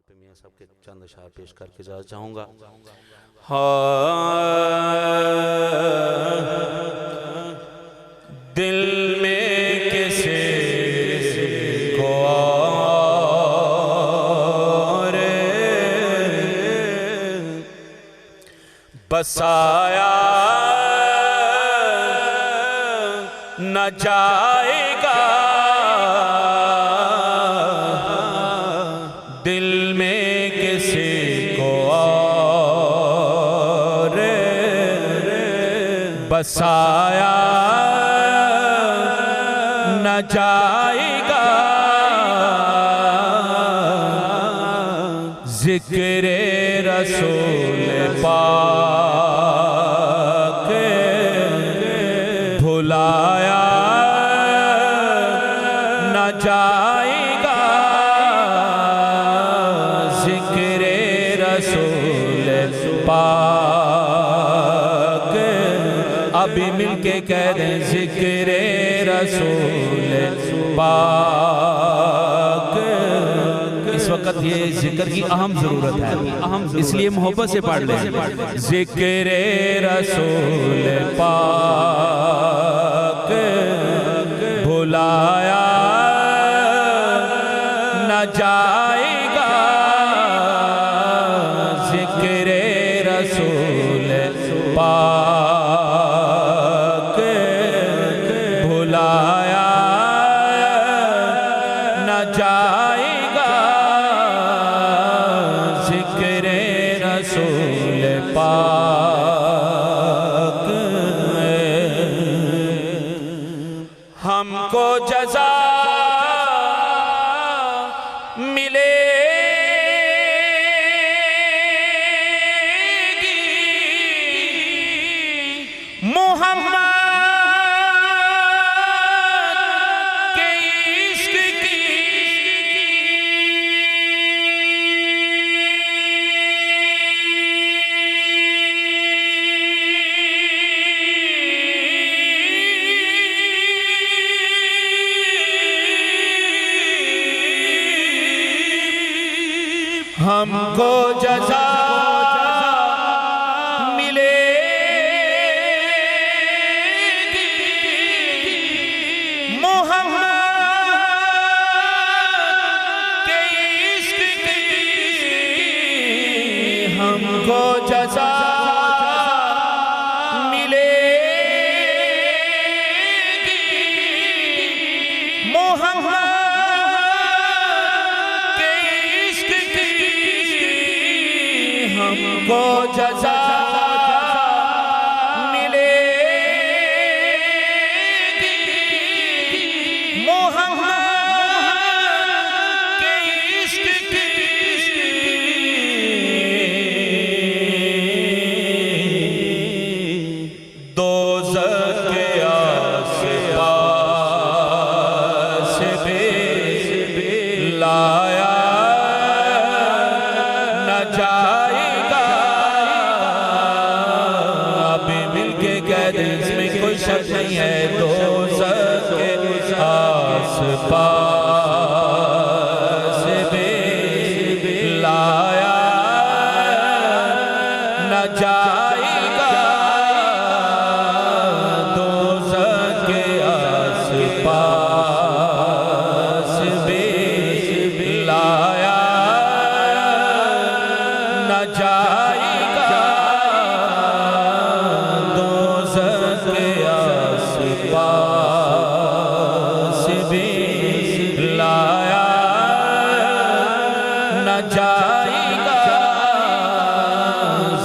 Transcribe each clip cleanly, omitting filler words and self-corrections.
पे मियाँ साहब के चंद अशार पेश करके जा चाहूँगा। हाँ, दिल में किसी को और बसाया न जाएगा, दिल में किसी को और बसाया न जाएगा। ज़िक्र रसूल पाक भुलाया न जाएगा। ज़िक्र रसूल पाक अभी मिलके कह दें, ज़िक्र रसूल पाक। इस वक्त ये जिक्र की अहम जरूरत है, इसलिए मोहब्बत से पढ़ लें। ज़िक्र रसूल पाक भुलाया न जाएगा। ज़िक्र रसूल पाक भुलाया न जाएगा। ज़िक्र रसूल पाक हमको जज़ा मिलेगी मोहम्मद के इश्क की। हमको जज़ा मिलेगी मोहम्मद के इश्क की। हमको जज़ा मिलेगी मोहम्मद हमको जज़ा मिलेगी मोहम्मद के इश्क की। दोज़ख के आस-पास भी लाया न जाएगा। अभी मिलके कह दें, इसमें कोई शक नहीं है। दोज़ख के आस-पास भी लाया न जाएगा। दोज़ख के आस-पास भी लाया न जाएगा। दोज़ख के आस-पास भी लाया न जाएगा।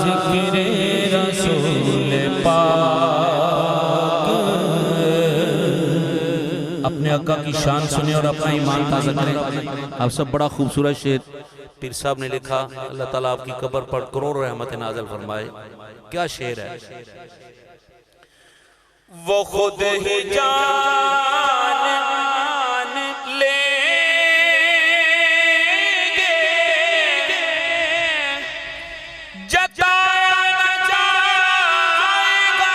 ज़िक्र रसूल पाक। अपने आका की शान सुने और अपना ईमान ताज़ा करें। आप सब बड़ा खूबसूरत शेर पीर साहब ने लिखा। अल्लाह ताला आपकी कब्र पर करोड़ रहमत नाज़िल फरमाए। क्या शेर है। वो खुद ही जान लेंगे जताया न जाएगा।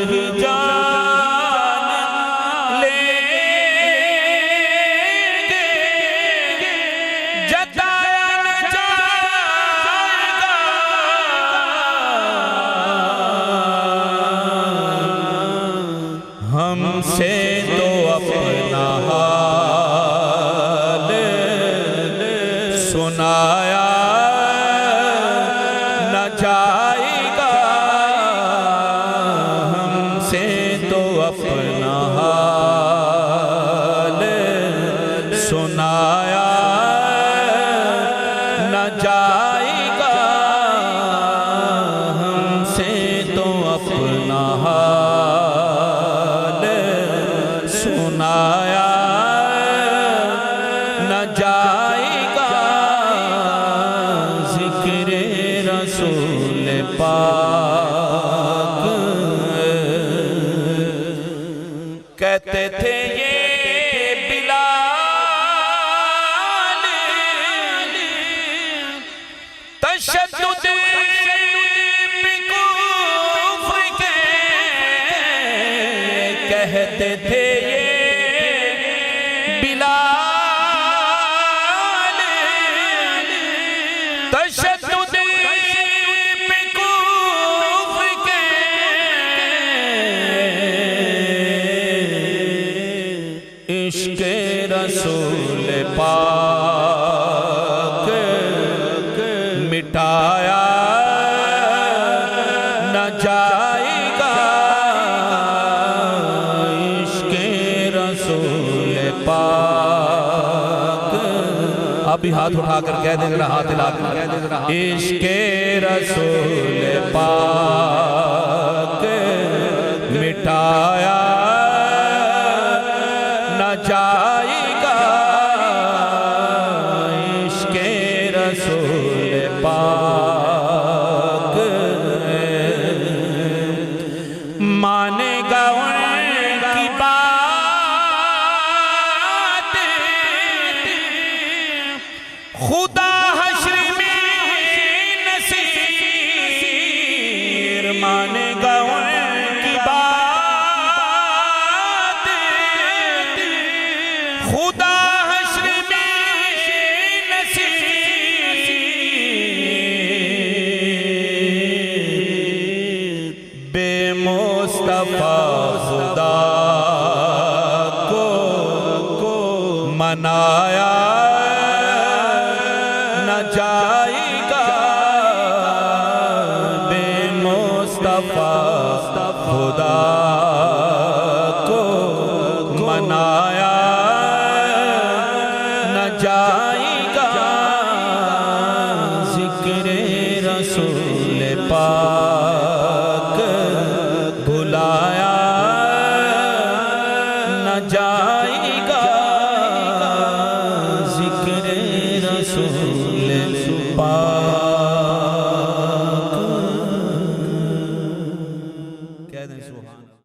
ही जान लेंगे, जताया न जाएगा। हमसे तो अपना हाल सुनाया न जाएगा। हमसे तो अपना हाल सुनाया न जाएगा। हमसे तो अपना हाल सुनाया न जाएगा। ज़िक्र रसूल पाक कहते थे ये बिलाल, तशद्दुद पे कुफ्र के कहते थे ये बिलाल, तशद्दुद पे कुफ्र के इश्क़ रसूल पाक मिटाया न जाएगा। इश्क़ रसूल पाक अभी हाथ उठाकर कह दे, जरा हाथ हिलाकर कह दे, जरा इश्क़ रसूल पाक मिटाया न जाएगा। इश्क़ रसूल पाक मानेगा उनकी बात, खुदा हश्र में नसीर मानेगा उनकी बात। खुदा हश्र में नसीर बेमुस्तफा खुदा को मनाया न जाएगा। बेमुस्तफा खुदा को मनाया न जाएगा। ज़िक्र रसूल पाक भुलाया न जाएगा।